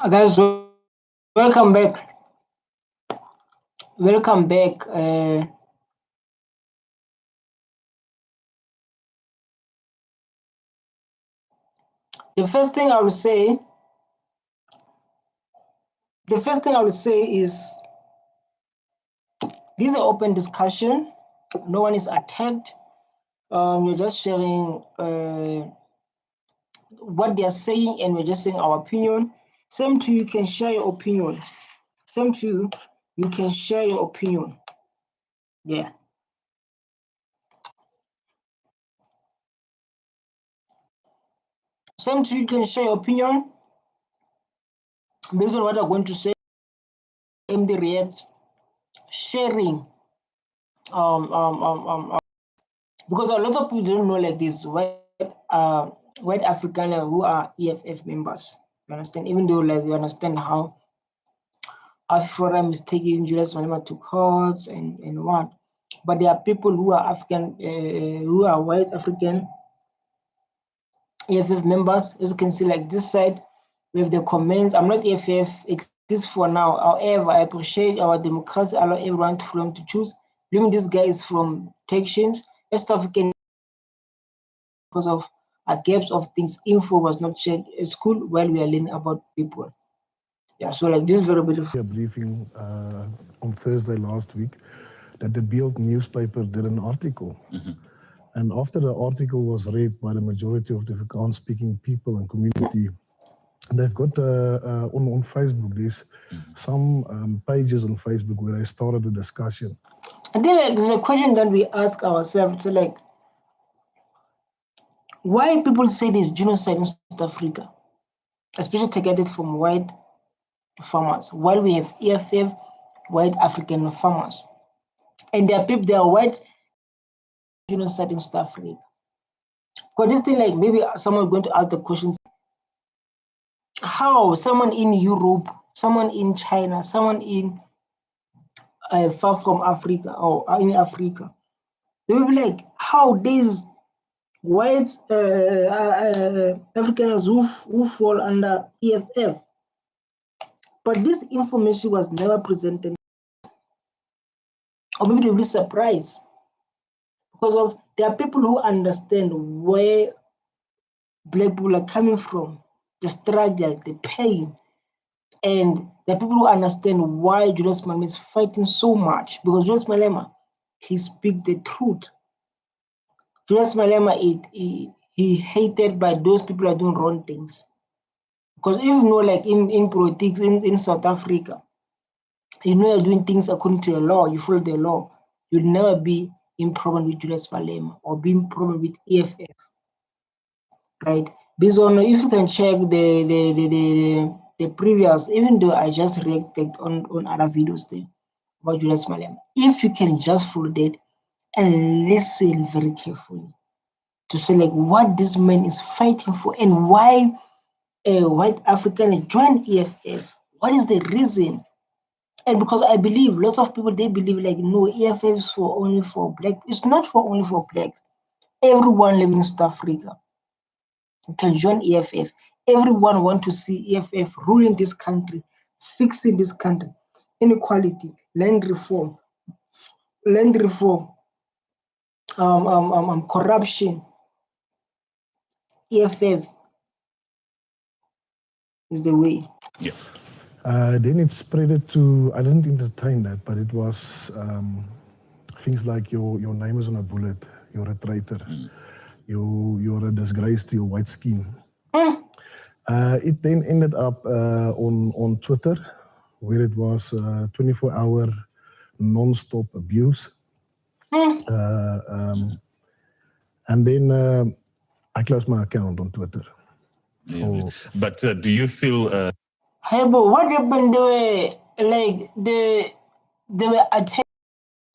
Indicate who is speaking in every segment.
Speaker 1: Guys, welcome back. Welcome back. The first thing I will say is this is an open discussion. No one is attacked. We're just sharing what they are saying, and we're just saying our opinion. Same to you, can share your opinion. Same to you can share your opinion. Yeah. Same to you can share your opinion based on what I'm going to say. MDreact sharing. Because a lot of people don't know like this White Afrikaner who are EFF members. You understand? Even though like we understand how Forum is taking Julius Malema to courts and what, but there are people who are African, who are White African EFF members. As you can see, like this side, we have the comments. I'm not EFF, exists for now. However, I appreciate our democracy, allow everyone freedom to choose. Blaming this guy is from Texans, West African, because of a gaps of things. Info was not shared at school while we are learning about people. Yeah, so like this is very beautiful.
Speaker 2: A briefing on Thursday last week that the Beeld newspaper did an article. And after the article was read by the majority of the Afrikaans-speaking people and community, they've got on Facebook, there's some pages on Facebook where they started a discussion.
Speaker 1: I think like there's a question that we ask ourselves, so like, why people say there's genocide in South Africa, especially targeted from white farmers, while we have EFF, white African farmers, and there are people, there are white genocide in South Africa. Because this thing, like maybe someone is going to ask the questions, how someone in Europe, someone in China, someone in far from Africa or in Africa, they will be like, how these white Africans who fall under EFF, but this information was never presented, or maybe they'll be surprised because of there are people who understand where black people are coming from, the struggle, the pain, and there are people who understand why Julius Malema is fighting so much, because Julius Malema, he speaks the truth. Julius Malema, he hated by those people who are doing wrong things. Because if you know, like in politics in South Africa, you know you're doing things according to the law, you follow the law, you'll never be in problem with Julius Malema or be in problem with EFF. Right? Based on, if you can check the previous, even though I just reacted on other videos there about Julius Malema, if you can just follow that and listen very carefully to say like what this man is fighting for and why a white African joined EFF. What is the reason? And because I believe lots of people, they believe like, no, EFF is for only for black. It's not for only for blacks. Everyone living in South Africa can join EFF. Everyone want to see EFF ruling this country, fixing this country, inequality, land reform, corruption. EFF is the way.
Speaker 3: Yes.
Speaker 2: Then it spread it to, I didn't entertain that, but it was things like your name is on a bullet, you're a traitor, you're a disgrace to your white skin. It then ended up on Twitter, where it was 24-hour non-stop abuse. And then I closed my account on Twitter.
Speaker 3: But do you feel...
Speaker 1: Hey, but what happened? They were like they were attacked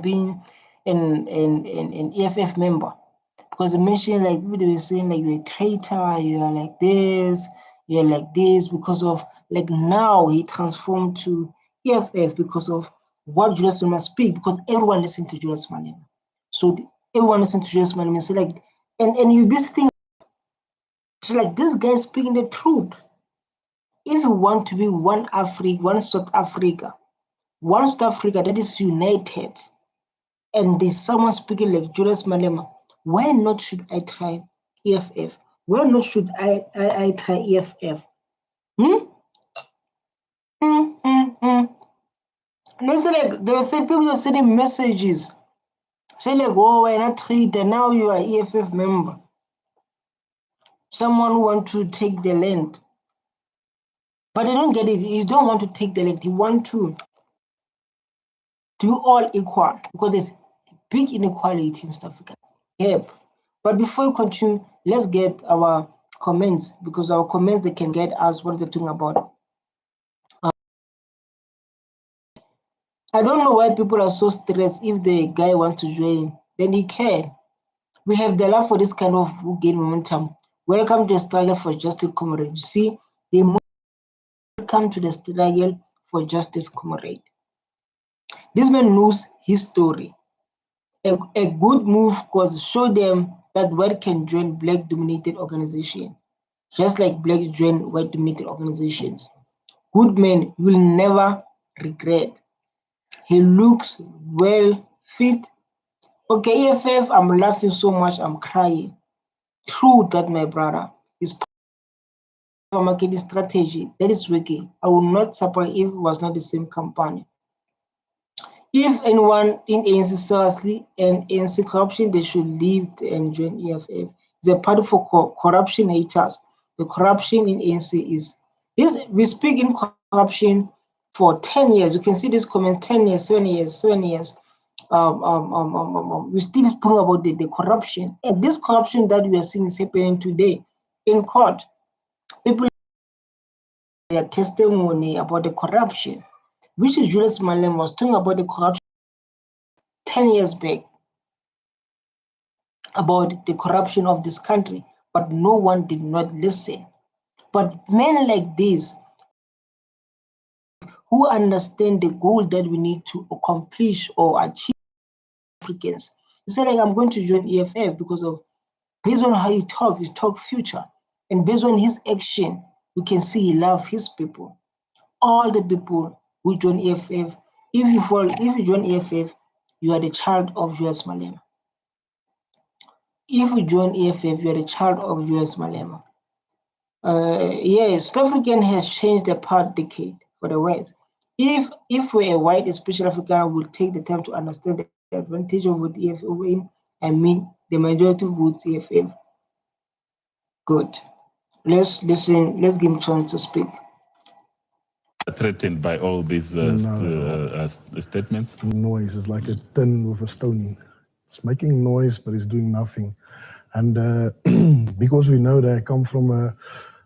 Speaker 1: being an EFF member, because they mentioned like they were saying like you're a traitor, you are like this, you're like this, because of like now he transformed to EFF because of what Julius Malema speak, because everyone listened to Julius Malema. So everyone listened to Julius Malema. So like and you be thinking, so like this guy speaking the truth. if you want to be one Africa, one South Africa that is united, and there's someone speaking like Julius Malema, why not should I try EFF? Why not should I try EFF? And also, like, there were some people that sending messages, say like, oh, why not treat, and now you are EFF member. Someone who want to take the land. But they don't get it. You don't want to take the land. You want to do all equal, because there's big inequality in South Africa. Yep. But before we continue, let's get our comments, because our comments, they can get us what they're talking about. I don't know why people are so stressed. If the guy wants to join, then he can. We have the love for this kind of who gain momentum. Welcome to the struggle for justice, comrade. You see, they welcome to the struggle for justice, comrade. This man knows his story. A good move was show them that white can join black-dominated organizations, just like black join white-dominated organizations. Good man will never regret. He looks well fit. Okay, EFF, I'm laughing so much, I'm crying. True that, my brother, is a marketing strategy that is working. I would not surprise if it was not the same company. If anyone in ANC seriously and ANC corruption, they should leave and join EFF. It's a party for corruption haters. The corruption in ANC is this. We speak in corruption for 10 years. You can see this comment: 10 years, 7 years, 7 years. We still speak about the corruption, and this corruption that we are seeing is happening today in court. People their testimony about the corruption, which is Julius Malema was talking about the corruption 10 years back, about the corruption of this country, but no one did not listen. But men like this, who understand the goal that we need to accomplish or achieve, Africans, he said, like, I'm going to join EFF because of, based on how he talk future, and based on his action, we can see he loves his people. All the people who join EFF, if you join EFF, you are the child of Julius Malema. If you join EFF, you are the child of Julius Malema. Yes, South African has changed the past decade for the West. If we're a white, especially Afrikaner, will take the time to understand the advantage of what EFF win, I mean the majority votes EFF. Good. Let's listen. Let's give him a chance to speak.
Speaker 3: Threatened by all these statements?
Speaker 2: Noise is like a tin with a stone in. It's making noise, but it's doing nothing. And because we know they come from a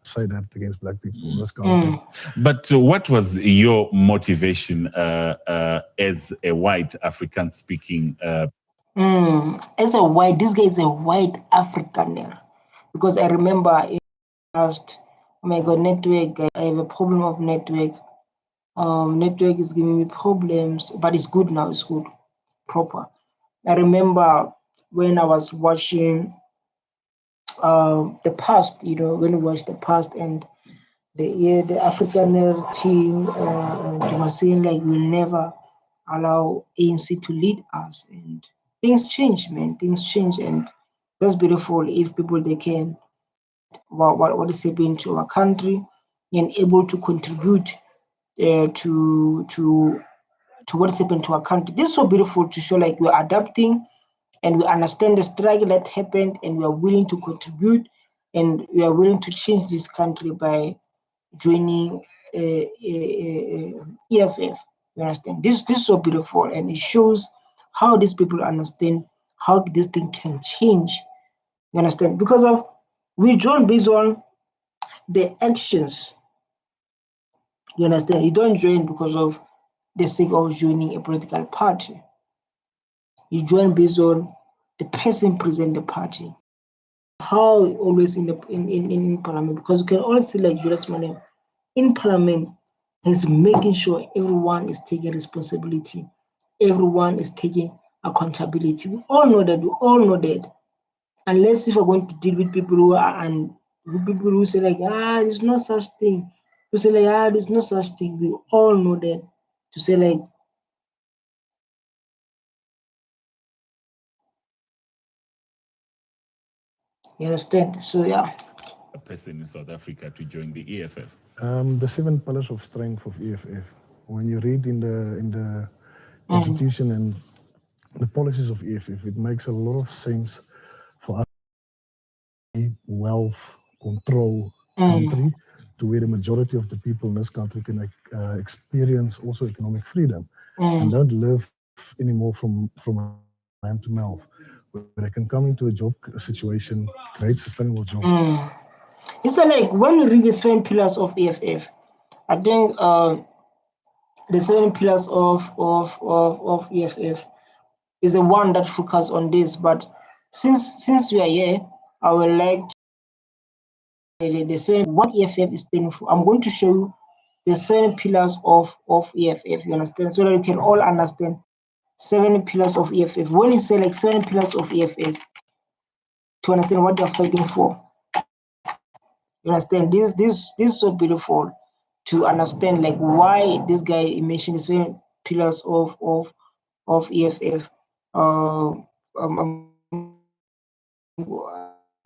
Speaker 2: side that against black people, that's counting.
Speaker 3: But what was your motivation as a white African speaking?
Speaker 1: As a white, this guy is a white Afrikaner, because I remember in last, oh my God, network. I have a problem of network. Network is giving me problems, but it's good now. It's good, proper. I remember when I was watching the past, when we watched the past, and the Afrikaner team, they were saying like, we'll never allow ANC to lead us, and things change, man. Things change, and that's beautiful. If people they can what is happening to our country and able to contribute to what is happening to our country. This is so beautiful to show like we're adapting and we understand the struggle that happened, and we are willing to contribute, and we are willing to change this country by joining EFF. You understand? This is so beautiful, and it shows how these people understand how this thing can change. You understand? Because of we join based on the actions. You understand? You don't join because of the sake of joining a political party. You join based on the person present the party. How always in parliament, because you can always see like Julius Malema in parliament is making sure everyone is taking responsibility, everyone is taking accountability. We all know that. Unless if we're going to deal with people who are and people who say like, there's no such thing. To say like, there's no such thing. We all know that. To say like, you understand? So yeah.
Speaker 3: A person in South Africa to join the EFF.
Speaker 2: The 7 pillars of strength of EFF. When you read in the constitution and the policies of EFF, it makes a lot of sense for us to be wealth control country to where the majority of the people in this country can experience also economic freedom and don't live anymore from hand to mouth, where they can come into a job situation, create sustainable job.
Speaker 1: It's like when you read the 7 pillars of EFF, I think the 7 pillars of EFF is the one that focus on this. But since we are here, I would like the 7 what EFF is standing for. I'm going to show you the 7 pillars of EFF. You understand? So that you can all understand 7 pillars of EFF. When you say like 7 pillars of EFF, to understand what they're fighting for. You understand? This is so beautiful to understand like why this guy mentioned the 7 pillars of EFF.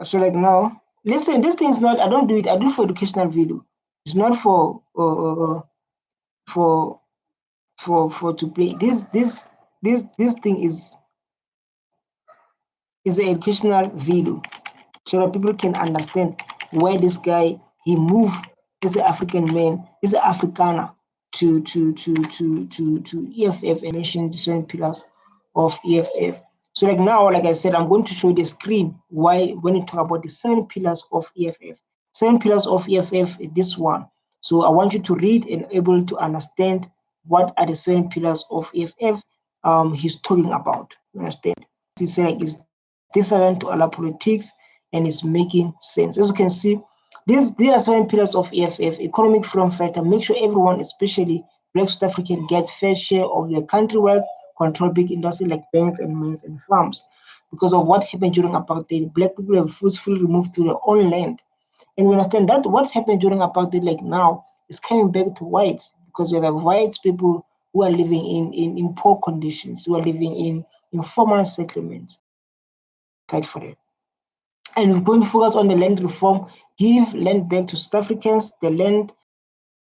Speaker 1: So like now, listen, this thing is not. I don't do it. I do it for educational video. It's not for to play. This thing is an educational video, so that people can understand why this guy he moved as an African man, as an Afrikaner to EFF and mention the 7 pillars of EFF. So like now, like I said, I'm going to show you the screen why when you talk about the 7 pillars of EFF. 7 pillars of EFF is this one. So I want you to read and able to understand what are the 7 pillars of EFF he's talking about. You understand? It's like it's different to other politics and it's making sense. As you can see, these are 7 pillars of EFF, economic freedom fighter. Make sure everyone, especially Black South African, gets fair share of their country wealth, control big industry like banks and mines and farms. Because of what happened during apartheid, Black people have forcefully removed to their own land. And we understand that what happened during apartheid, like now, is coming back to whites, because we have white people who are living in poor conditions, who are living in informal settlements. Fight for it. And we're going to focus on the land reform, give land back to South Africans, the land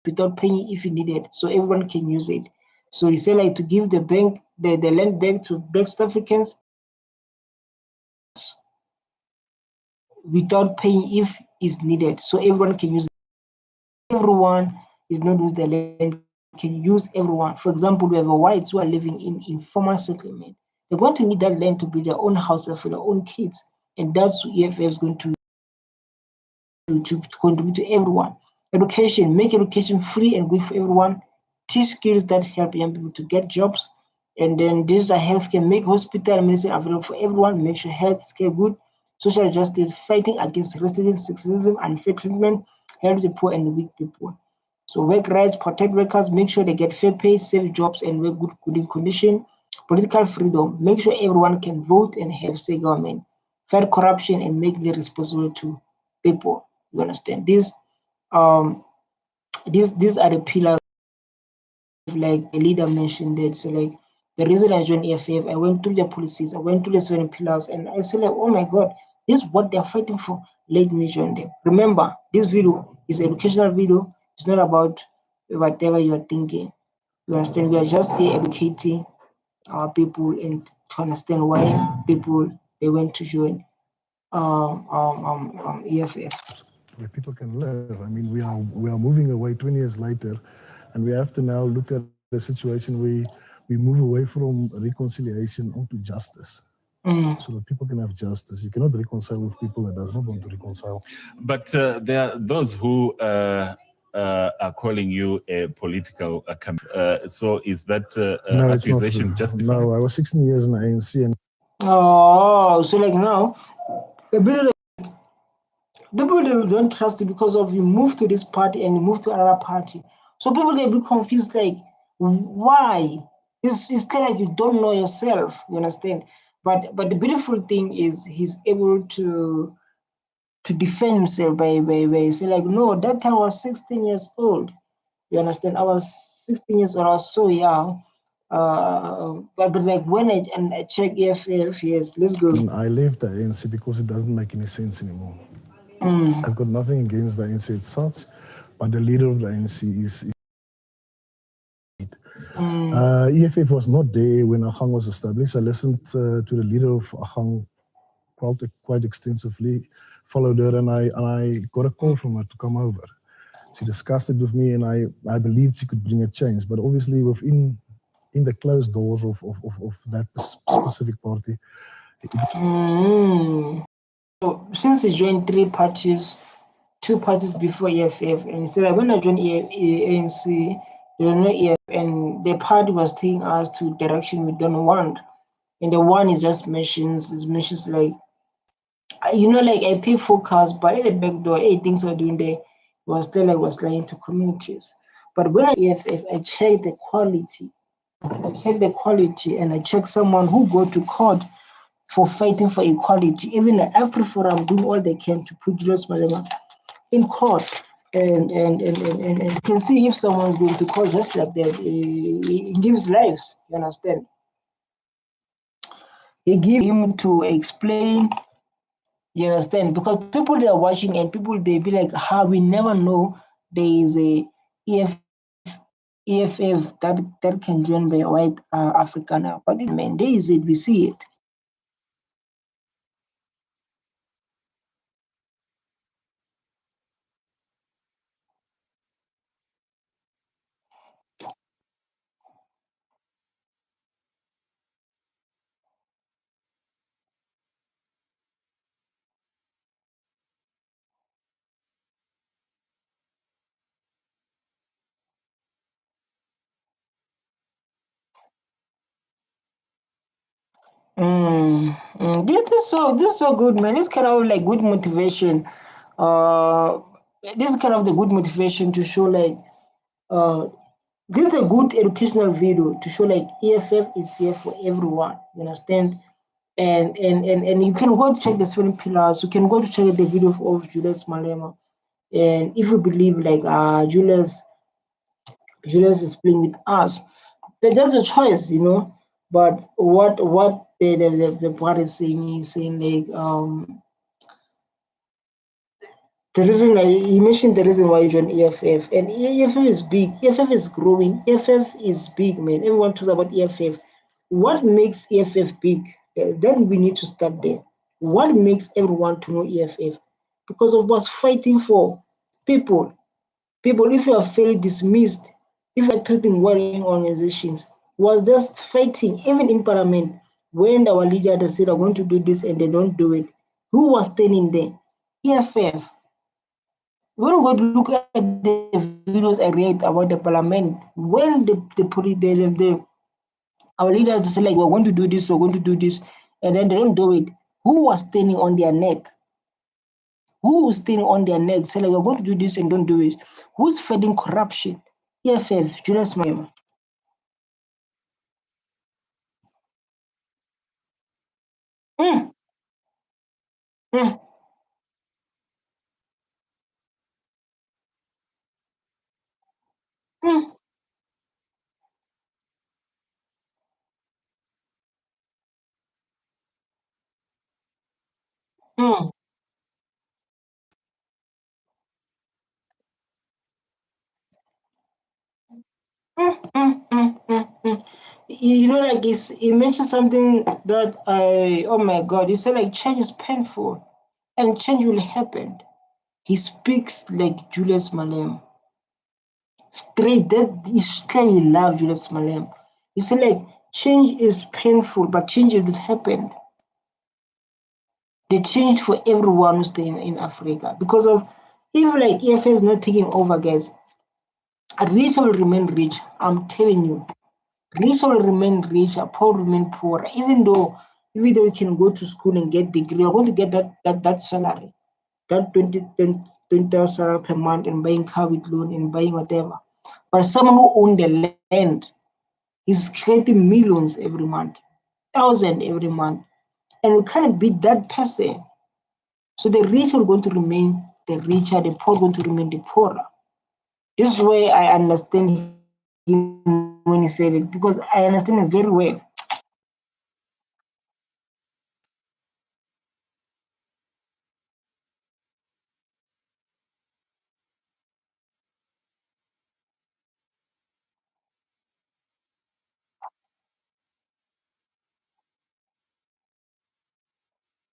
Speaker 1: without paying if you need it, so everyone can use it. So he said like to give the land back to Black South Africans without paying if it's needed, so everyone can use it. Everyone is not use the land, can use everyone. For example, we have whites who are living in informal settlement. They're going to need that land to build their own houses for their own kids, and that's what EFF is going to contribute to everyone. Education, make education free and good for everyone. Teach skills that help young people to get jobs. And then this is a healthcare, make hospital and medicine available for everyone. Make sure healthcare good. Social justice, fighting against racism, sexism, unfair treatment, help the poor and the weak people. So work rights, protect workers, make sure they get fair pay, safe jobs, and work good in condition. Political freedom, make sure everyone can vote and have say government. Fight corruption and make it responsible to people. You understand? These are the pillars, like the leader mentioned it. So like the reason I joined EFF, I went through the policies, I went through the 7 pillars, and I said like, oh my God, this is what they're fighting for. Let me join them. Remember, this video is an educational video. It's not about whatever you are thinking. You understand? We are just here educating our people and to understand why people they went to join EFF.
Speaker 2: Where people can live. I mean, we are moving away 20 years later, and we have to now look at the situation where we move away from reconciliation onto justice, so that people can have justice. You cannot reconcile with people that does not want to reconcile.
Speaker 3: But there are those who are calling you a political so is that
Speaker 2: No, it's not
Speaker 3: accusation
Speaker 2: true.
Speaker 3: justified?
Speaker 2: No, I was 16 years in the ANC, and
Speaker 1: so like now, people they don't trust you because of you move to this party and you move to another party. So people they be confused like, why? It's still like you don't know yourself. You understand? But the beautiful thing is he's able to to defend himself by saying like, no, that time I was 16 years old. You understand? I was 16 years old. I was so young. But like when I check EFF, yes, let's go.
Speaker 2: I left the ANC because it doesn't make any sense anymore. I've got nothing against the ANC as such, but the leader of the ANC is EFF was not there when Agang was established. I listened to the leader of Agang quite extensively, followed her, and I got a call from her to come over. She discussed it with me, and I believed she could bring a change. But obviously, within the closed doors of that specific party.
Speaker 1: So since he joined 2 parties before EFF, and he said that when I joined ANC, there was no EFF, and the party was taking us to direction we don't want. And the one is just mentions like, like I pay for cars, but at the back door, hey, things are doing there was still like was lying to communities. But when I EFF, I check the quality. And I check someone who go to court for fighting for equality. Even the AfriForum doing all they can to put Julius Malema in court. And you can see if someone's going to court just like that, he gives lives, you understand? He gives him to explain, you understand? Because people they are watching and people they be like, how we never know there is a EFF that can join by White Afrikaner. But man, there is it, we see it. This is so good, man. This kind of like good motivation. This is kind of the good motivation to show like this is a good educational video to show like EFF is here for everyone. You understand? And you can go to check the 7 pillars. You can go to check the video of Julius Malema. And if you believe like Julius is playing with us, then that's a choice, But what the part is saying like the reason he mentioned the reason why you joined EFF, and EFF is big. EFF is growing. EFF is big, man. Everyone talks about EFF. What makes EFF big? Then we need to start there. What makes everyone to know EFF? Because of what's fighting for people. People, if you are fairly dismissed, if you are treating well-being organizations, was just fighting, even in parliament, when our leader they said, I'm going to do this and they don't do it. Who was standing there? EFF. When we look at the videos I read about the parliament, when our leaders say like we're going to do this, and then they don't do it, who was standing on their neck? Who is standing on their neck saying like we're going to do this and don't do it? Who's fighting corruption? EFF, Julius Malema. Mm, mm, mm, mm. Like he mentioned something that oh my God, he said like change is painful and change will happen. He speaks like Julius Malema. Straight, that is clearly love Julius Malema. He said like change is painful, but change will happen. The change for everyone who's staying in Africa. Because of if like EFF is not taking over, guys, rich will remain rich. I'm telling you. Rich will remain rich, poor will remain poor. Even though we can go to school and get degree, you're going to get that salary, that 20,000 salary per month and buying car with loan and buying whatever. But someone who owns the land is creating millions every month, thousands every month. And you can't beat that person. So the rich are going to remain the richer, the poor are going to remain the poorer. This is where I understand him when he said it, because I understand it very well.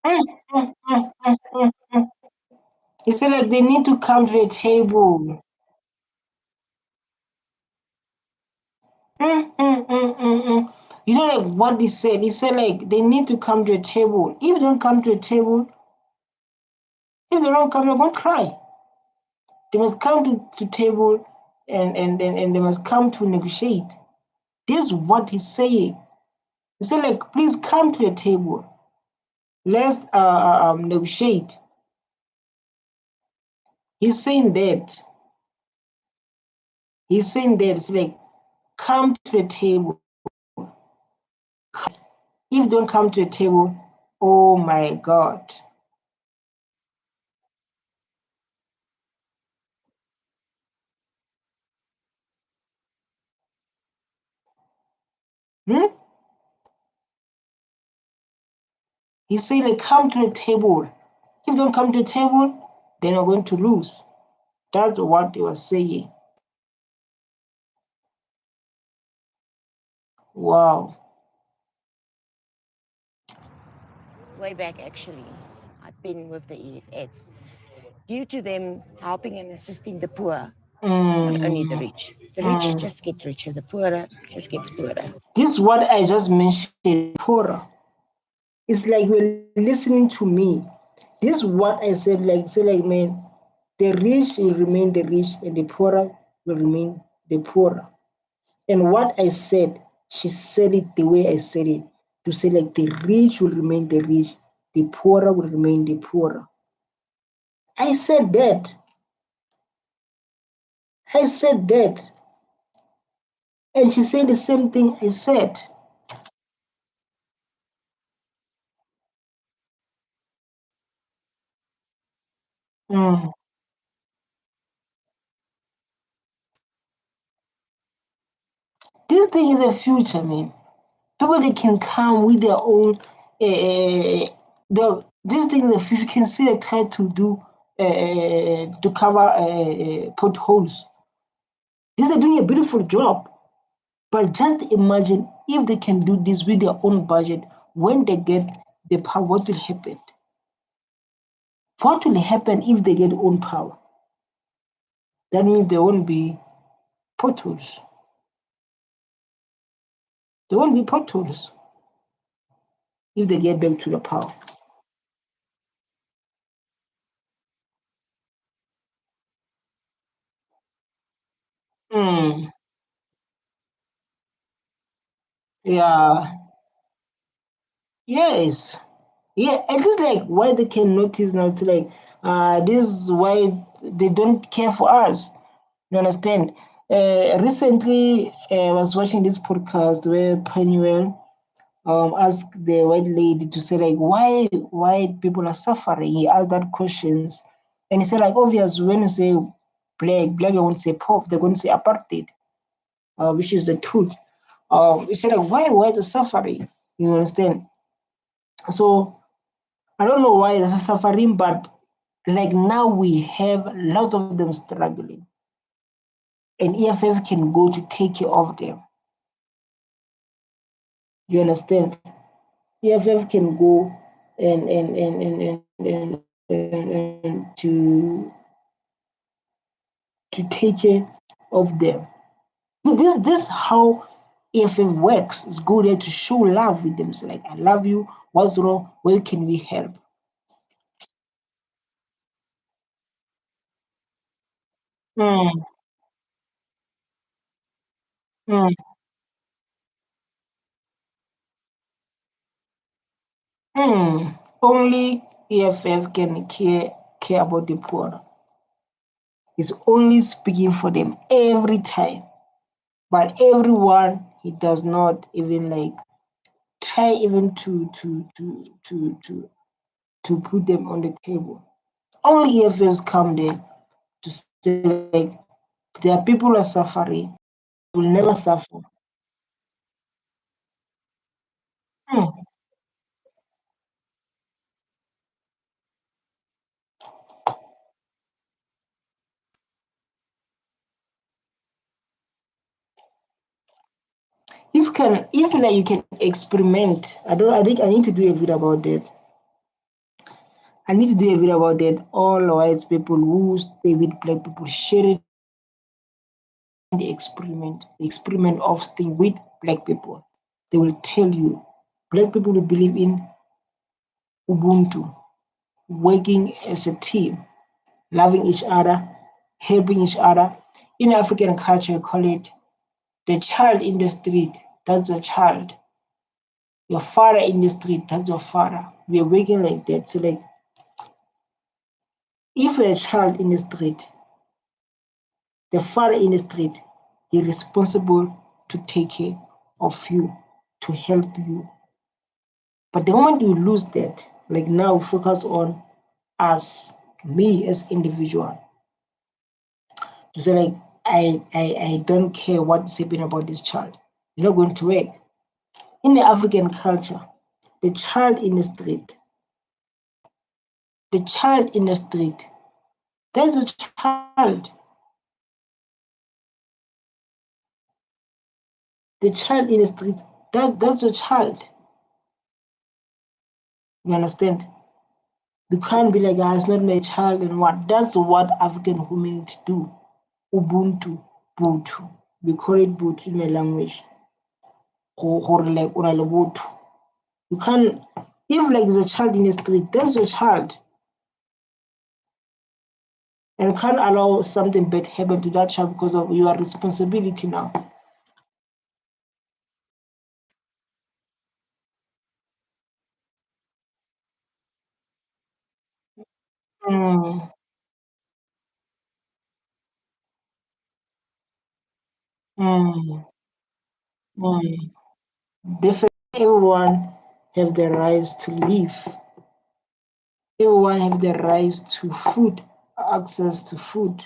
Speaker 1: Mm, mm, mm, mm, mm, mm. He said like they need to come to the table. You know, like what he said. He said like they need to come to a table. If they don't come to a table, if they don't come, they're gonna cry. They must come to table, and they must come to negotiate. This is what he's saying. He said like, please come to the table. Let's negotiate. He's saying that. He's saying that it's like, come to the table. If they don't come to the table, oh my God. Hmm? He's saying like, come to the table. If they don't come to the table, then we're going to lose. That's what he was saying. Wow.
Speaker 4: Way back, actually, I've been with the EFF. Due to them helping and assisting the poor, not only the rich. The rich just get richer, the poorer just gets poorer.
Speaker 1: This is what I just mentioned, poorer. It's like you're listening to me. This is what I said, like, man, the rich will remain the rich and the poorer will remain the poorer. And what I said, she said it the way I said it. To say like the rich will remain the rich, the poorer will remain the poorer. I said that. I said that. And she said the same thing I said. Mm. This thing is a future, man. People they can come with their own this thing in the future can see they try to do to cover potholes. These are doing a beautiful job. But just imagine if they can do this with their own budget, when they get the power, what will happen? What will happen if they get own power? That means there won't be potholes. There won't be potholes if they get back to the power. Mm, yeah. Yes. Yeah, it is like why they can notice now. It's like this is why they don't care for us. You understand? Recently, I was watching this podcast where Penuel asked the white lady to say like why white people are suffering. He asked that questions, and he said like obvious when you say black won't say poor, they're going to say apartheid, which is the truth. He said like why white are suffering? You understand? So I don't know why they're suffering, but like now we have lots of them struggling, and EFF can go to take care of them. You understand? EFF can go and to take care of them. This how EFF works. It's go there to show love with them. So like I love you. What's wrong? Where can we help? Mm, mm, Only EFF can care about the poor. He's only speaking for them every time. But everyone he does not even like try even to to put them on the table. Only EFFs come there to say, like, there are people who are suffering, will never suffer. If like you can experiment, I think I need to do a video about that. I need to do a video about that. All white people who stay with black people sharing the experiment of staying with black people. They will tell you, black people will believe in Ubuntu, working as a team, loving each other, helping each other. In African culture, we call it the child in the street. That's your child. Your father in the street. That's your father. We are working like that. So, like, if you're a child in the street, the father in the street is responsible to take care of you, to help you. But the moment you lose that, like now focus on us, me as individual. To say, like, I don't care what's happening about this child. You're not going to work. In the African culture, the child in the street, that's a child. The child in the street, that's a child. You understand? You can't be like, it's not my child and what. That's what African humanity do. Ubuntu, Butu. We call it Butu in my language. You can't, if like there's a child in the street, that's a child. And you can't allow something bad happen to that child because of your responsibility now. Mm. Mm. Mm. Definitely, everyone have the rights to live. Everyone have the rights to food, access to food.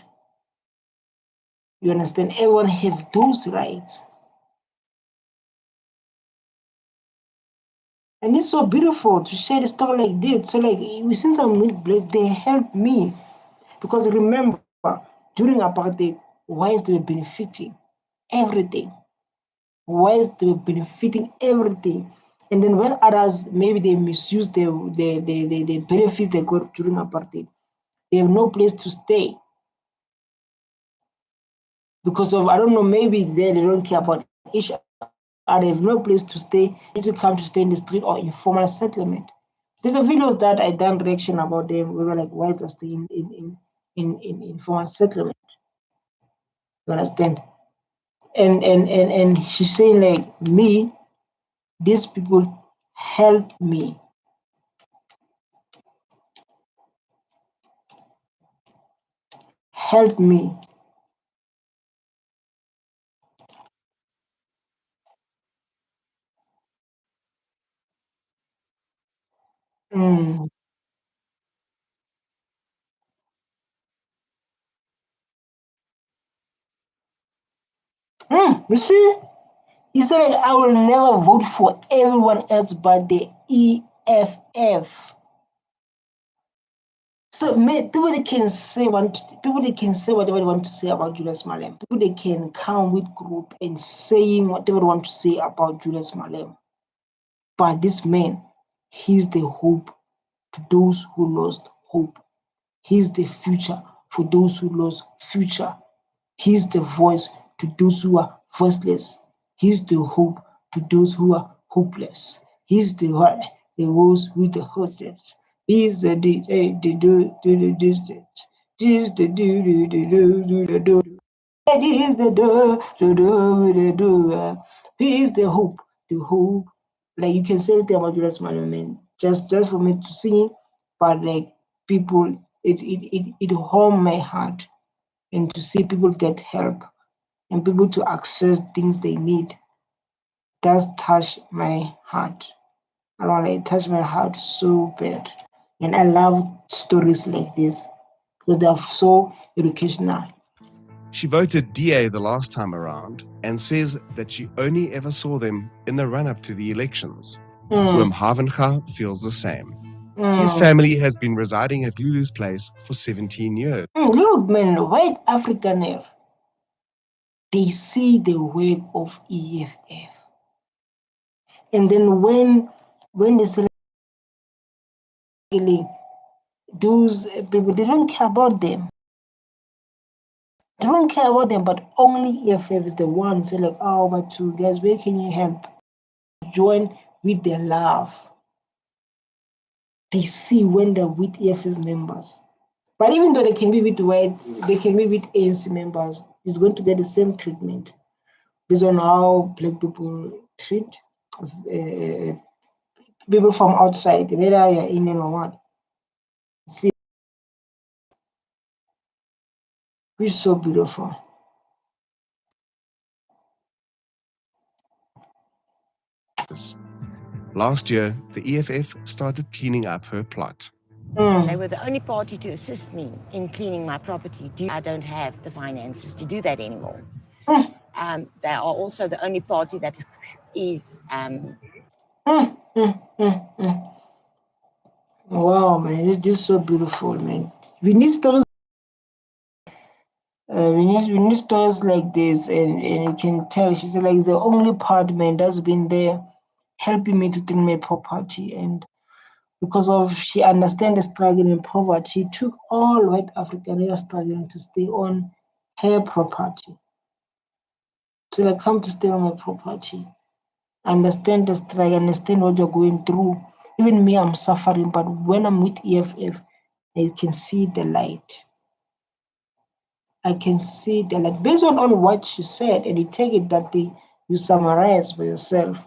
Speaker 1: You understand? Everyone have those rights. And it's so beautiful to share the story like this. So, like, since I'm with black, they help me. Because remember, during apartheid, whites were benefiting everything. Whites were benefiting everything. And then when others, maybe they misuse the benefits they got during apartheid, they have no place to stay. Because of, I don't know, maybe they don't care about each other. They have no place to stay. They need to come to stay in the street or informal settlement. There's a videos that I done reaction about them. We were like, whites are staying in informal settlement. You understand? And she's saying, like, me, these people help me. Help me. Mm. You see? He said, like, I will never vote for everyone else but the EFF. So people they can say whatever they want to say about Julius Malema. People they can come with group and saying whatever they want to say about Julius Malema. But this man, he's the hope to those who lost hope. He's the future for those who lost future. He's the voice to those who are voiceless. He's the hope to those who are hopeless. He's the rose with the hopeless. He's the distance. He's the do. He's the do. He's the hope. The hope. Like, you can say everything about Julius Malema, man. Just for me to sing, but like, people, it warmed my heart, and to see people get help and people to access things they need. Does touch my heart. I don't know, it touched my heart so bad. And I love stories like this because they are so educational.
Speaker 5: She voted DA the last time around and says that she only ever saw them in the run-up to the elections. Oom Havenga feels the same. His family has been residing at Lulu's place for 17 years.
Speaker 1: Look, man, White Afrikaner, they see the work of EFF. And then when they say those people, they don't care about them. They don't care about them, but only EFF is the one say like, oh, but you guys, where can you help? Join with their love. They see when they're with EFF members. But even though they can be with ANC members, it's going to get the same treatment based on how Black people treat people from outside, whether you're Indian or what. See, it's so beautiful.
Speaker 5: Last year, the EFF started cleaning up her plot.
Speaker 4: They were the only party to assist me in cleaning my property. I don't have the finances to do that anymore. They are also the only party that is
Speaker 1: Wow, man, this is so beautiful, man. We need stories. We need stories like this, and you can tell she's like the only part, man, that's been there helping me to clean my property, and because of she understands the struggle in poverty, she took all White African struggling to stay on her property. So I come to stay on my property, understand the struggle, understand what you're going through. Even me, I'm suffering, but when I'm with EFF, I can see the light. I can see the light. Based on all what she said, and you take it that day, you summarize by yourself.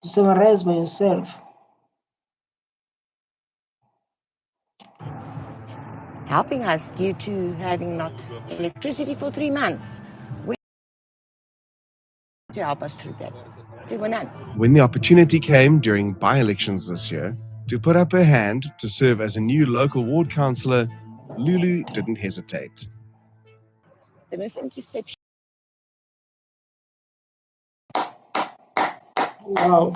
Speaker 1: You summarize by yourself.
Speaker 4: helping us due to having not electricity for 3 months. To help us through that. There were none.
Speaker 5: When the opportunity came during by-elections this year to put up her hand to serve as a new local ward councillor, Lulu didn't hesitate.
Speaker 4: The misinterception.
Speaker 1: Wow.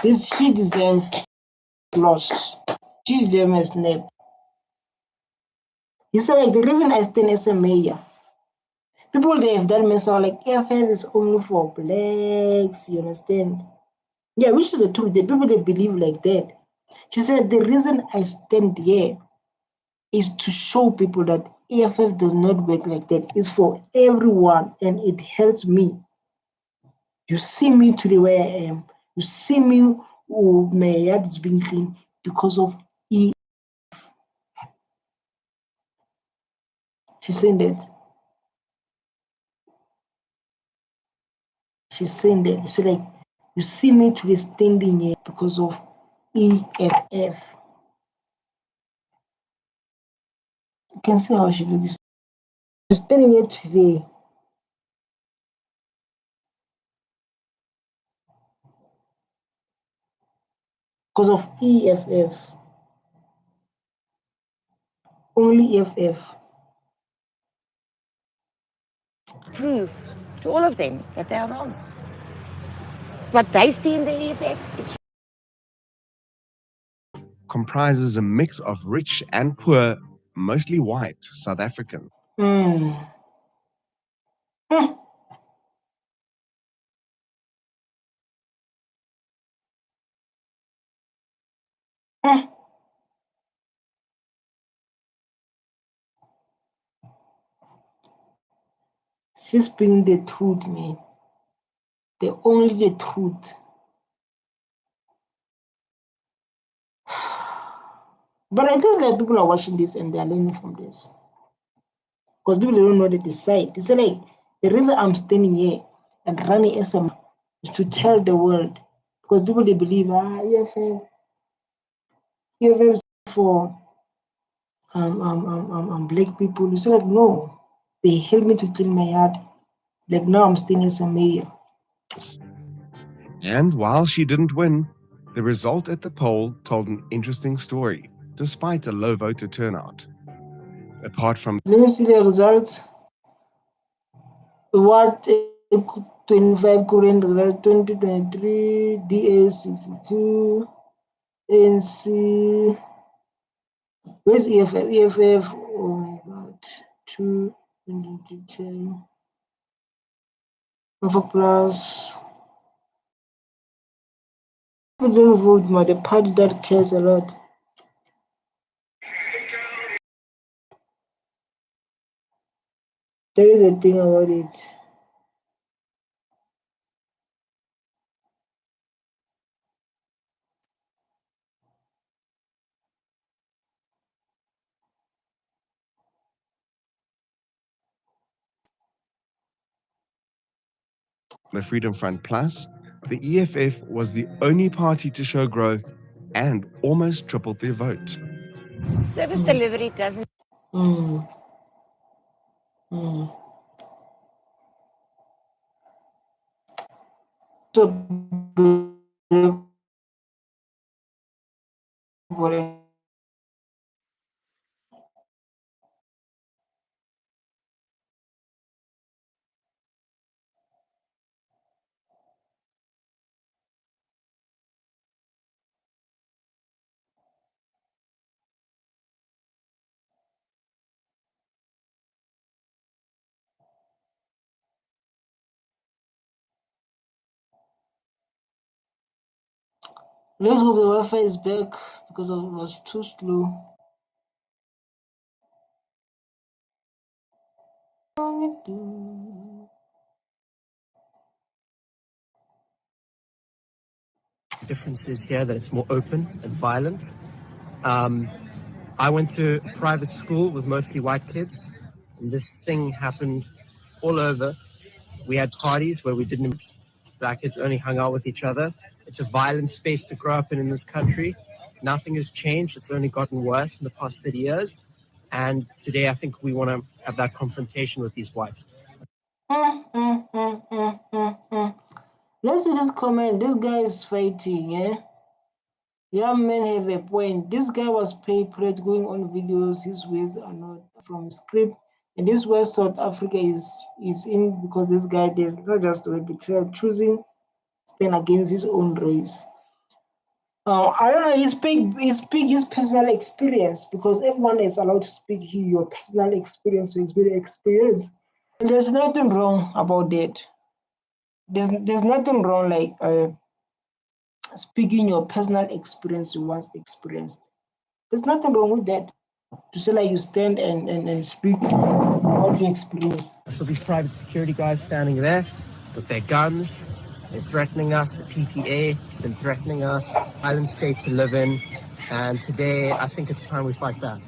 Speaker 1: She deserves loss. She deserves a snap. You say like the reason I stand as a mayor, people they have done me sound like EFF is only for blacks, you understand? Yeah, which is the truth. The people they believe like that. She said the reason I stand here is to show people that EFF does not work like that. It's for everyone and it helps me. You see me today where I am. You see me, oh, my yard is being clean because of EFF. She's saying that. She's saying that. So like, you see me today standing here because of EFF. You can see how she looks. She's standing here today. Because of EFF. Only EFF.
Speaker 4: Prove to all of them that they are wrong. What they see in the EFF is
Speaker 5: Comprises a mix of rich and poor, mostly white South Africans.
Speaker 1: She's bringing the truth, man. Only the truth. But I just like people are watching this and they're learning from this. Because people don't know the side. It's like the reason I'm standing here and running SM is to tell the world. Because people they believe EFF is for black people. It's like no. They help me to clean my yard. Like now I'm staying as a mayor.
Speaker 5: And while she didn't win, the result at the poll told an interesting story, despite a low voter turnout. Apart from
Speaker 1: Let me see the results. What 25 current result 2023 DA 62 ANC. Where's EFF? EFF, oh my god, 210 over plus. I don't vote, but the party that cares a lot. There is a thing about it.
Speaker 5: the Freedom Front Plus, the EFF was the only party to show growth and almost tripled their vote.
Speaker 4: Service delivery doesn't.
Speaker 1: Mm. Mm. So, let's hope the Wi-Fi is back because it was too slow.
Speaker 6: Difference is here that it's more open and violent. I went to a private school with mostly white kids, and this thing happened all over. We had parties where we didn't, black kids only hung out with each other. It's a violent space to grow up in this country. Nothing has changed. It's only gotten worse in the past 30 years. And today I think we want to have that confrontation with these whites.
Speaker 1: Let's see this comment. This guy is fighting, yeah? Young men have a point. This guy was paid going on videos. His ways are not from script. And this is where South Africa is in, because this guy, there's not just a betrayal, choosing stand against his own race. I don't know, he speak his personal experience, because everyone is allowed to speak here, your personal experience, so it's very experienced. And there's nothing wrong about that. There's nothing wrong like speaking your personal experience you once experienced. There's nothing wrong with that. To say like you stand and speak about your experience.
Speaker 6: So these private security guys standing there with their guns, they're threatening us. The PPA has been threatening us. Island state to live in. And today, I think it's time we fight back.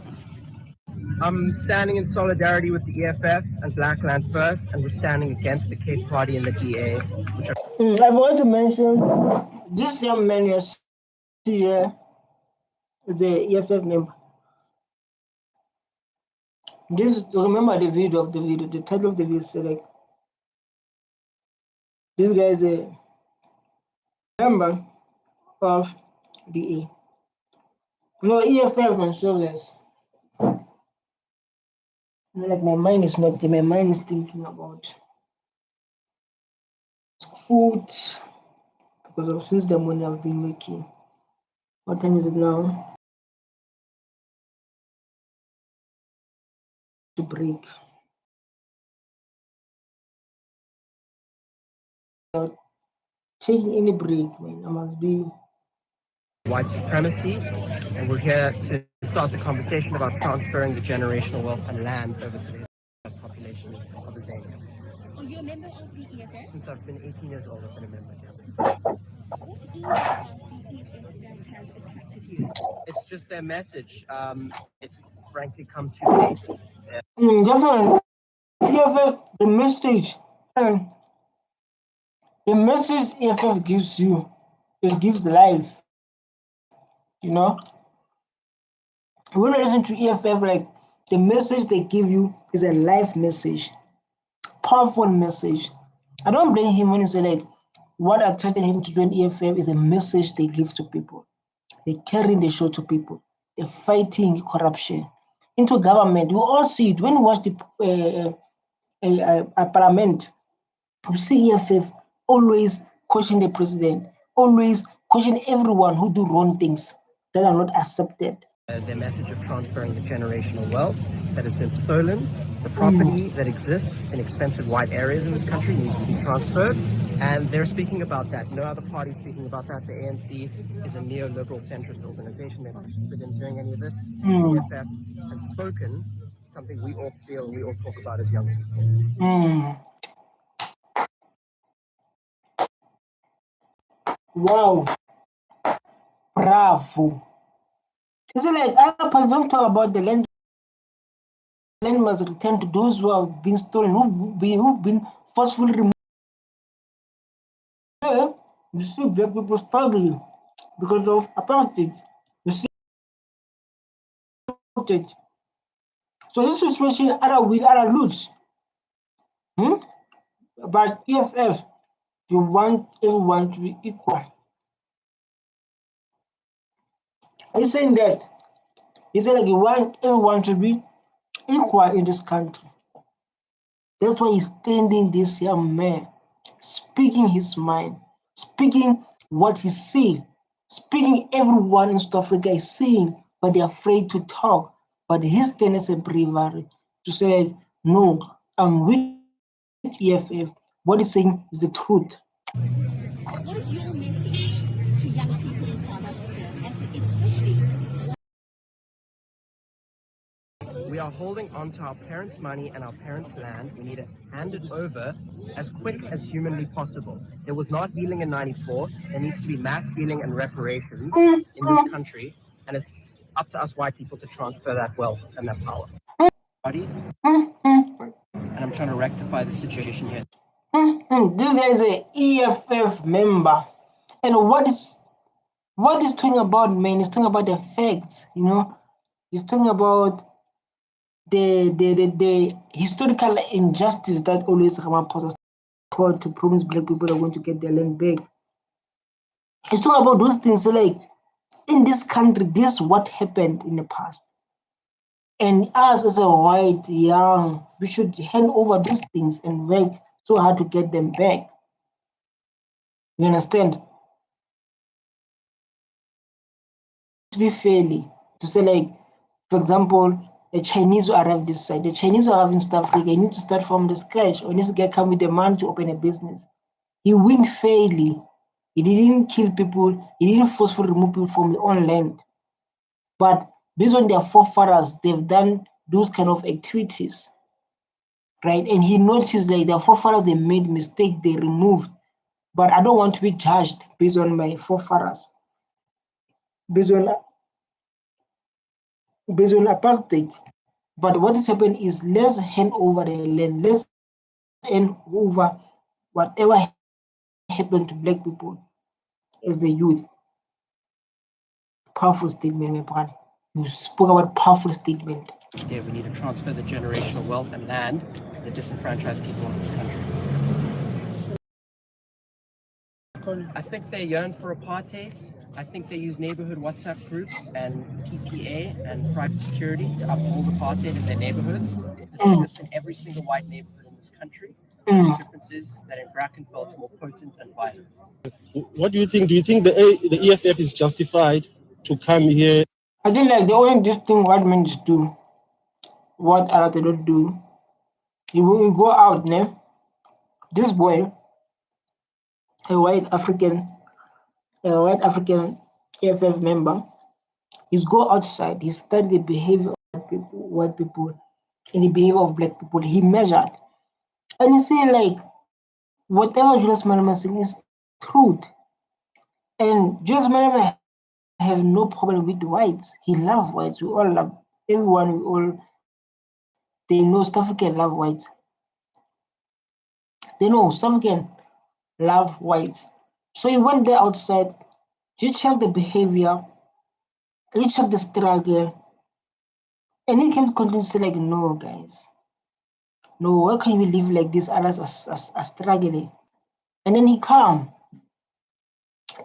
Speaker 6: I'm standing in solidarity with the EFF and Black Land First, and we're standing against the Cape Party and the DA.
Speaker 1: I want to mention this young man you see here is the EFF member. Remember the video, the title of the video said like, this guy is a member of DA. No, EFF and so this. Like my mind is not there, my mind is thinking about food, because of since the money I've been making. What time is it now? To break. Not taking any break, man. I must be
Speaker 6: white supremacy, and we're here to start the conversation about transferring the generational wealth and land over to the population of Azania.
Speaker 7: Are you a member of the EFF?
Speaker 6: Since I've been 18 years old, I've been a member here.
Speaker 7: What is it about the EFF that has attracted you?
Speaker 6: It's just their message. It's frankly come too late.
Speaker 1: definitely. EFF, the message EFF gives you, it gives life. You know, when you listen to EFF, like the message they give you is a life message, powerful message. I don't blame him when he say like what attracted him to join EFF is the message they give to people. They're carrying the show to people. They're fighting corruption. Into government, you all see it. When you watch the parliament, you see EFF always question the president, always question everyone who do wrong things that are not accepted.
Speaker 6: Their message of transferring the generational wealth that has been stolen, the property that exists in expensive white areas in this country needs to be transferred. And they're speaking about that. No other party speaking about that. The ANC is a neoliberal centrist organization. They're not interested in doing any of this. The EFF has spoken, something we all feel, we all talk about as young people.
Speaker 1: Wow. Bravo. Is it like other parties don't talk about the land? Land must return to those who have been stolen, who've been forcefully removed. You see black people struggling because of apartheid. You see, so this situation either win, either lose. But EFF, you want everyone to be equal. He's saying that. He said like you want everyone to be equal in this country. That's why he's standing this young man, speaking his mind, speaking what he's seeing, speaking everyone in South Africa is seeing, but they're afraid to talk. But his stand is a bravery to say, no, I'm with EFF. What he's saying is the truth.
Speaker 7: What is your message to young people in South Africa, and especially?
Speaker 6: We are holding on to our parents' money and our parents' land. We need to hand it over as quick as humanly possible. There was not healing in '94. There needs to be mass healing and reparations in this country, and it's up to us white people to transfer that wealth and that power. And I'm trying to rectify the situation here.
Speaker 1: This guy is an EFF member, and what is talking about, man? He's talking about the facts, you know. He's talking about the historical injustice that always Ramaphosa called to promise black people are going to get their land back. He's talking about those things like in this country, this is what happened in the past. And us as a white young, we should hand over those things and work so hard to get them back. You understand? To be fairly, to say like, for example, the Chinese who arrive this side, the Chinese who arrive in South Africa, they need to start from the scratch, or needs to come with the money to open a business. He win fairly. He didn't kill people. He didn't forcefully remove people from their own land. But based on their forefathers, they've done those kind of activities, right? And he noticed like their forefathers, they made mistake, they removed. But I don't want to be judged based on my forefathers, based on apartheid. But what has happened is let's hand over the land, let's hand over whatever happened to black people as the youth. Powerful statement, my brother. You spoke about powerful statement.
Speaker 6: Yeah, we need to transfer the generational wealth and land to the disenfranchised people in this country. I think they yearn for apartheid. I think they use neighborhood WhatsApp groups and PPA and private security to uphold apartheid in their neighborhoods. This exists in every single white neighborhood in this country. The difference is that in Brackenfell it's more potent and violent.
Speaker 8: What do you think? Do you think the EFF is justified to come here?
Speaker 1: I think like the only this thing white men just do, what other they don't do. You will go out, ne? This boy, a white African EFF member, he's go outside, he studied the behavior of white people and the behavior of black people. He measured. And he said like whatever Julius Malema saying is truth. And Julius Malema have no problem with whites. He loves whites. We all love everyone, they know South African love whites. They know South African love whites. So he went there outside, he checked the behavior, he checked the struggle, and he came to conclude to say like, no guys, no, why can't we live like this? Others are struggling. And then he calm.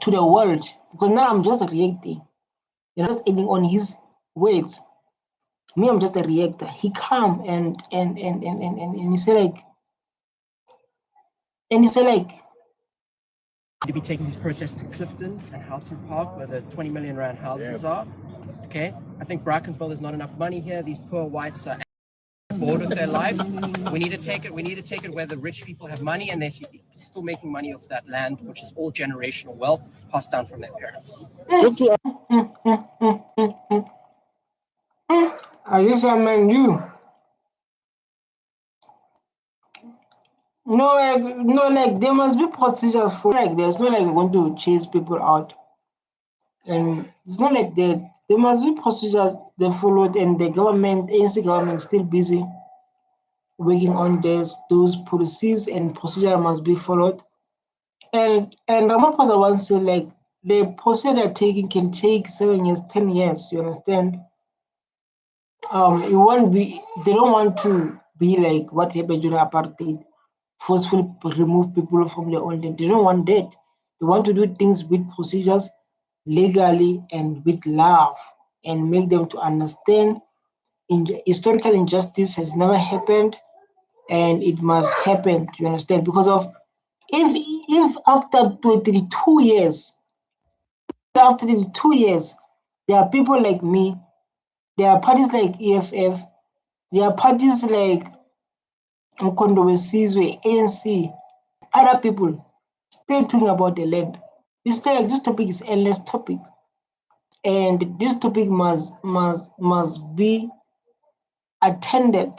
Speaker 1: to the world, because now I'm just reacting. You're just adding on his words. Me, I'm just a reactor. He come and he said like
Speaker 6: To be taking these protests to Clifton and Houghton Park, where the 20 million rand houses are. Okay, I think Brackenfell, there's not enough money here. These poor whites are bored with their life. We need to take it. We need to take it where the rich people have money and they're still making money off that land, which is all generational wealth passed down from their parents.
Speaker 8: Talk to
Speaker 1: I just man you. Like there must be procedures for like there's no like we're going to chase people out. And it's not like that. There must be procedures they followed, and the government, ANC government, is still busy working on those policies, and procedure must be followed. And Ramaphosa once said like the procedure they're taking can take 7 years, 10 years. You understand? It won't be. They don't want to be like what happened during apartheid, forcefully remove people from their own land. They don't want that. They want to do things with procedures, legally and with love, and make them to understand historical injustice has never happened and it must happen. You understand? Because of if after 22 years, there are people like me, there are parties like EFF, there are parties like Mkondo Wesizwe, ANC, other people still talking about the land. It's still like this topic is endless topic, and this topic must be attended.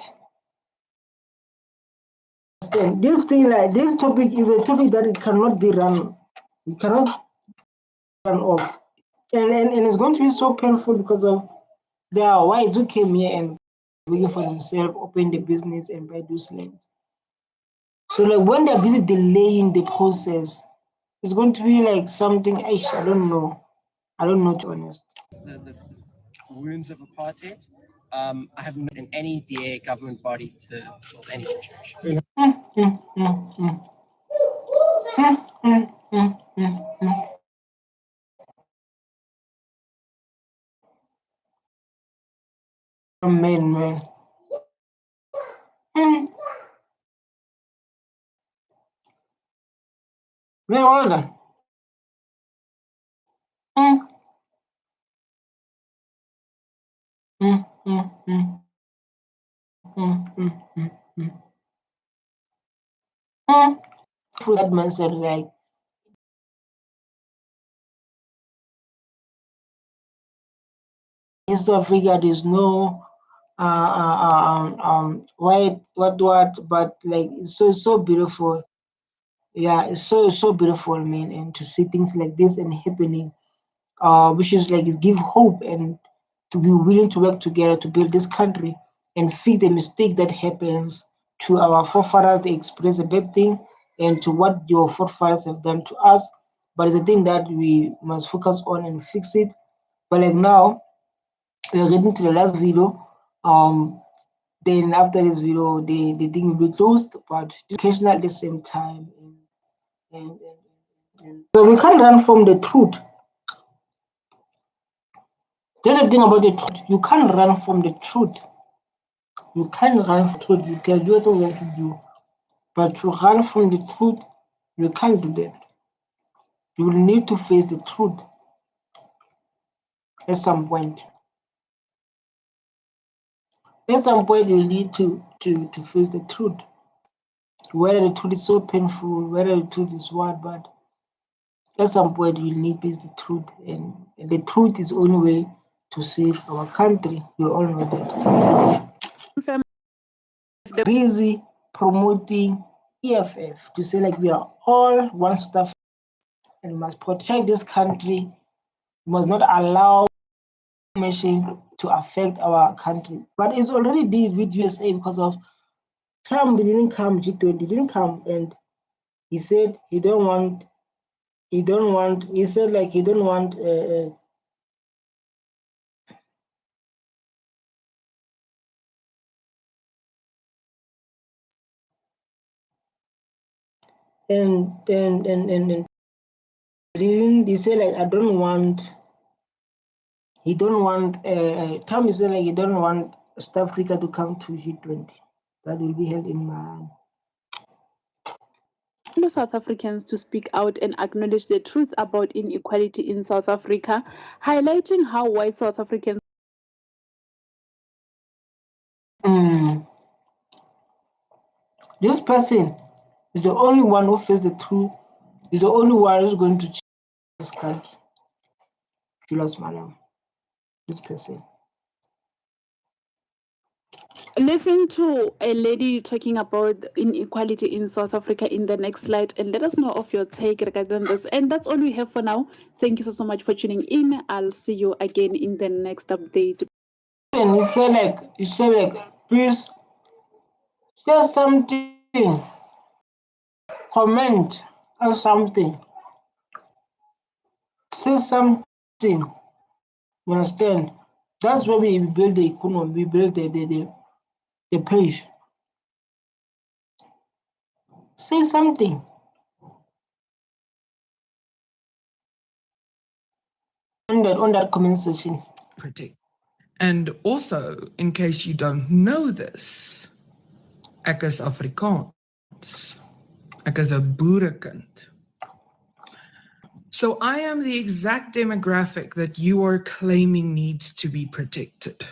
Speaker 1: This thing like this topic is a topic that it cannot be run. You cannot run off, and it's going to be so painful because of there are whites who came here and working for themselves, open the business and buy those lands. So like when they're busy delaying the process, it's going to be like something I don't know. I don't know, to be honest.
Speaker 6: The wounds of apartheid. I have not in any DA government body to solve any situation.
Speaker 1: Man. Man, hold on. That man said like in South Africa there's no white what but like it's so beautiful. Yeah, it's so beautiful, man, and to see things like this and happening, which is like it give hope and to be willing to work together to build this country and fix the mistake that happens to our forefathers. They express a bad thing and to what your forefathers have done to us. But it's a thing that we must focus on and fix it. But like now, we're getting to the last video. Then after this video, the thing will be closed, but educational at the same time. And so we can't run from the truth. There's a thing about the truth. You can't run from the truth. You can't run from the truth. You can do what you want to do. But to run from the truth, you can't do that. You will need to face the truth at some point. At some point, you need to face the truth. Whether the truth is so painful, whether the truth is what, but at some point, you need to face the truth. And the truth is the only way to save our country. We all know that. Busy promoting EFF to say like we are all one stuff and we must protect this country. We must not allow information to affect our country. But it's already did with USA because of Trump didn't come, G20 didn't come, and he said he said like he don't want and He said like I don't want. He don't want. Tom said like he don't want South Africa to come to G20. That will be held in Miami.
Speaker 9: South Africans to speak out and acknowledge the truth about inequality in South Africa, highlighting how white South Africans.
Speaker 1: This person is the only one who faced the truth. Is the only one who's going to change this country. Julius Malema. This person.
Speaker 9: Listen to a lady talking about inequality in South Africa in the next slide, and let us know of your take regarding this. And that's all we have for now. Thank you so much for tuning in. I'll see you again in the next update.
Speaker 1: And he said like, please share something, comment or something, say something. You understand? That's where we build the economy. We build the page. Say something. On that comment section.
Speaker 10: And also, in case you don't know this, ek is Afrikaans. Ek is 'n boerekind. So I am the exact demographic that you are claiming needs to be protected.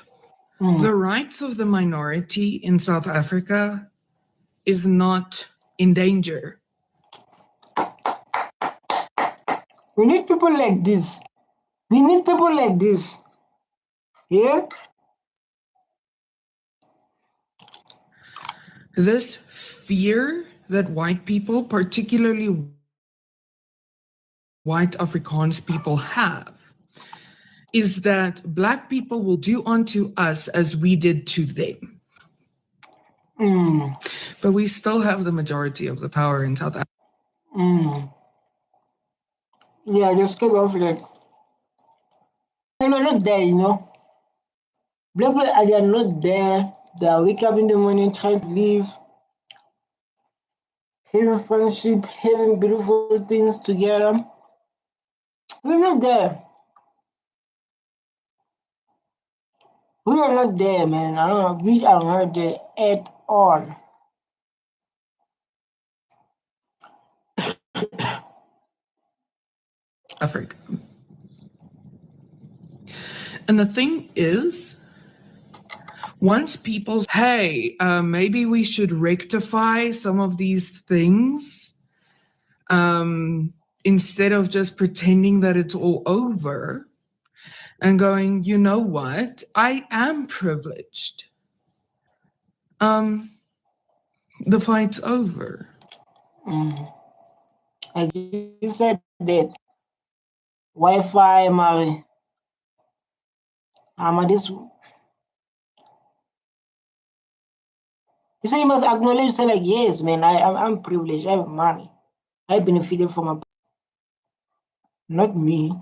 Speaker 10: The rights of the minority in South Africa is not in danger.
Speaker 1: We need people like this. We need people like this. Yeah?
Speaker 10: This fear that white people, particularly white Afrikaans people, have is that Black people will do unto us as we did to them. But we still have the majority of the power in South Africa.
Speaker 1: Yeah, just kind of like, they're not there, you know. Black people are not there. They wake up in the morning trying to live, having friendship, having beautiful things together. We're not there. We are not there, man. We are not there at all.
Speaker 10: Africa. And the thing is, once people, hey, maybe we should rectify some of these things instead of just pretending that it's all over and going, you know what, I am privileged. The fight's over.
Speaker 1: Like you said that Wi-Fi, this. You say you must acknowledge, say like, yes, man, I'm privileged, I have money. I benefited from a, not me.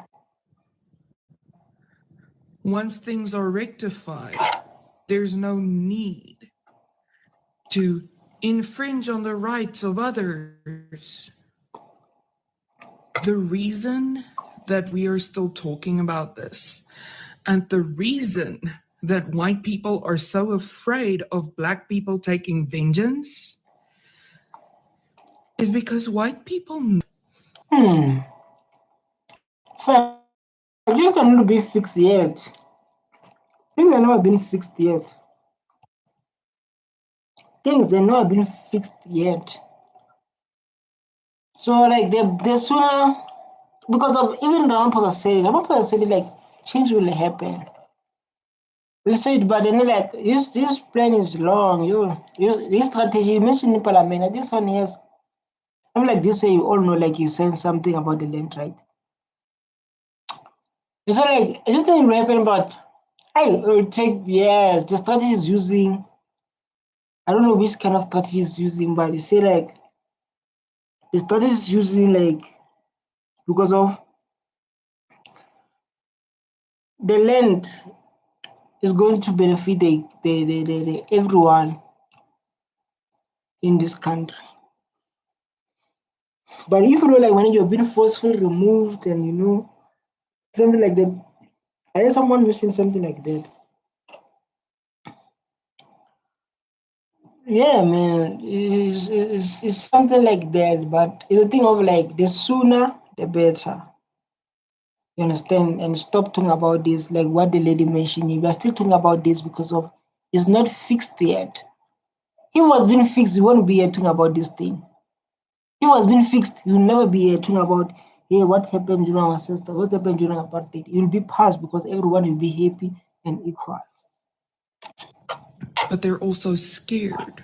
Speaker 10: Once things are rectified, there's no need to infringe on the rights of others. The reason that we are still talking about this, and the reason that white people are so afraid of Black people taking vengeance, is because white people know.
Speaker 1: Things are not being fixed yet. Things are not being fixed yet. Things are not being fixed yet. So like the sooner, because of even Ramaphosa said like change will happen. We said, but then like this plan is long. This strategy you mentioned in Parliament. This one yes. I'm like this say you all know like he's saying something about the land, right? It's not like it just didn't happen, but it will take years. The strategy is using, I don't know which kind of strategy is using, but you say like the strategy is using like because of the land is going to benefit the everyone in this country. But if you know, like when you've been forcefully removed and you know, something like that, I heard someone mention something like that. Yeah, man, it's something like that, but it's a thing of like the sooner the better. You understand? And stop talking about this, like what the lady mentioned. We are still talking about this because of it's not fixed yet. If it was been fixed, we won't be here talking about this thing. If it was been fixed, you'll never be here talking about hey, what happened during our sister, what happened during apartheid. It will be past because everyone will be happy and equal.
Speaker 10: But they're also scared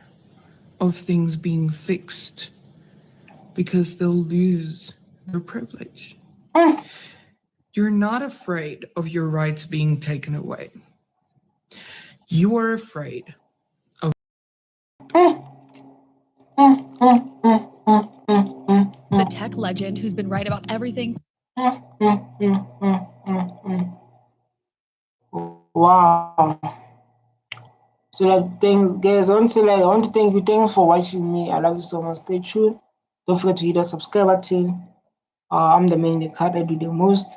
Speaker 10: of things being fixed because they'll lose their privilege. You're not afraid of your rights being taken away. You are afraid of
Speaker 11: the tech legend who's been right about everything.
Speaker 1: Wow. So like thanks guys, I want to thank you. Thanks for watching me. I love you so much. Stay tuned. Don't forget to hit that subscribe button. I'm the main card I do the most.